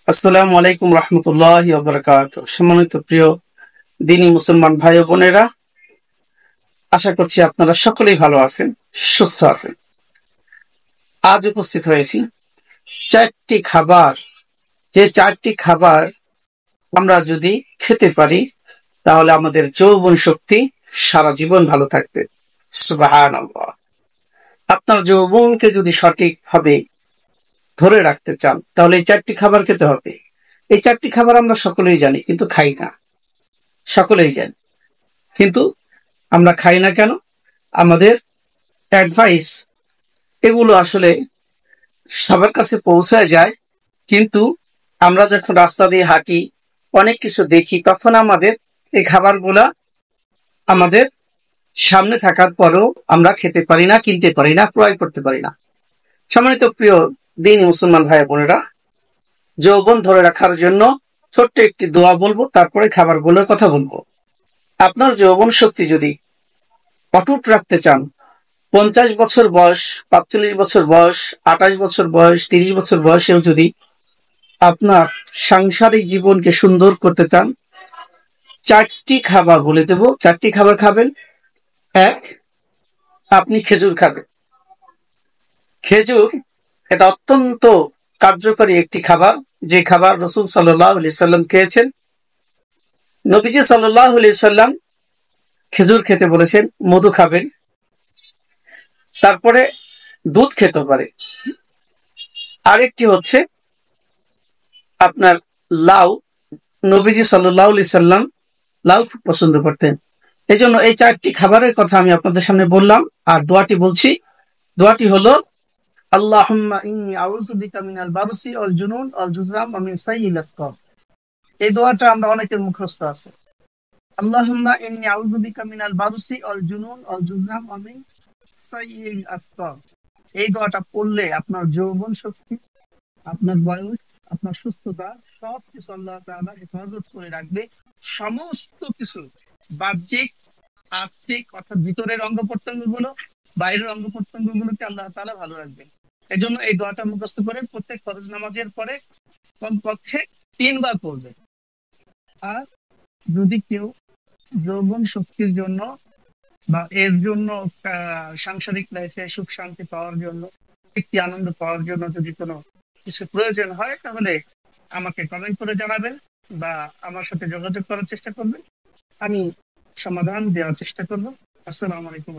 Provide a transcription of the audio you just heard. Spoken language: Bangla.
আসসালামু আলাইকুম রহমতুল্লাহি ওয়া বারাকাতুহু। সম্মানিত প্রিয় দিনী মুসলমান ভাই ও বোনেরা, আশা করছি আপনারা সকলেই ভালো আছেন, সুস্থ আছেন। আজ উপস্থিত হয়েছি চারটি খাবার, যে চারটি খাবার আমরা যদি খেতে পারি তাহলে আমাদের যৌবন শক্তি সারা জীবন ভালো থাকবে। সুবহানাল্লাহ। আপনার যৌবনকে যদি সঠিকভাবে ধরে রাখতে চান তাহলে এই চারটি খাবার খেতে হবে। এই চারটি খাবার আমরা সকলেই জানি, কিন্তু খাই না। সকলেই জানি, কিন্তু আমরা খাই না কেন? আমাদের অ্যাডভাইস এগুলো আসলে সবার কাছে পৌঁছায় যায়, কিন্তু আমরা যখন রাস্তা দিয়ে হাঁটি, অনেক কিছু দেখি, তখন আমাদের এই খাবারগুলা আমাদের সামনে থাকার পরেও আমরা খেতে পারি না, কিনতে পারি না, ক্রয় করতে পারি না। সম্মানিত প্রিয় দিনী মুসলমান ভাই বোনেরা, যৌবন ধরে রাখার জন্য ছোট্ট একটি দোয়া বলবো, তারপরে খাবারগুলোর কথা বলবো। আপনার যৌবন শক্তি যদি অটুট রাখতে চান, 50 বছর বয়স, 45 বছর বয়স, 28 বছর বয়স, 30 বছর বয়সেও যদি আপনার সাংসারিক জীবনকে সুন্দর করতে চান, চারটি খাবার বলে দেব। চারটি খাবার খাবেন। এক, আপনি খেজুর খাবেন। খেজুর এটা অত্যন্ত কার্যকরী একটি খাবার, যে খাবার রসুল সাল্লাল্লাহু আলাইহি সাল্লাম খেয়েছেন। নবীজি সাল্লাল্লাহু আলাইহি সাল্লাম খেজুর খেতে বলেছেন। মধু খাবেন, তারপরে দুধ খেতে পারে। আরেকটি হচ্ছে আপনার লাউ। নবীজি সাল্লাল্লাহু আলাইহি সাল্লাম লাউ খুব পছন্দ করতেন। এই জন্য এই চারটি খাবারের কথা আমি আপনাদের সামনে বললাম। আর দোয়াটি বলছি। দোয়াটি হলো, আল্লাহুম্মা ইন্নী আউযু বিকা মিনাল বারসি ওয়াল জুনুন ওয়াল জুযাম ওয়া মিন সাইয়্যিল আসকাম। এই দোয়াটা আমরা অনেকের মুখস্থ আছে। আল্লাহুম্মা ইন্নী আউযু বিকা মিনাল বারসি ওয়াল জুনুন ওয়াল জুযাম ওয়া মিন সাইয়্যিল আসকাম। এই দোয়াটা পড়লে আপনার যৌবন শক্তি, আপনার বয়স, আপনার সুস্থতা সবকিছু আল্লাহ তাআলা হেফাজত করে রাখবে। সমস্ত কিছু বাহ্যিক, আর্থিক অর্থাৎ ভিতরের অঙ্গ প্রত্যঙ্গ গুলো, বাইরের অঙ্গ প্রত্যঙ্গ গুলোকে আল্লাহ তাআলা ভালো রাখবেন। এই জন্য এই দোয়াটা মুখস্থ করে প্রত্যেক ফরজ নামাজের পরে কমপক্ষে 3 বার পড়বে। আর যদি কেউ যৌবন শক্তির জন্য বা এর জন্য সাংসারিক লাইফে সুখ শান্তি পাওয়ার জন্য, একটি আনন্দ পাওয়ার জন্য যদি কোনো কিছু প্রয়োজন হয়, তাহলে আমাকে কমেন্ট করে জানাবেন বা আমার সাথে যোগাযোগ করার চেষ্টা করবেন। আমি সমাধান দেওয়ার চেষ্টা করবো। আসসালামু আলাইকুম।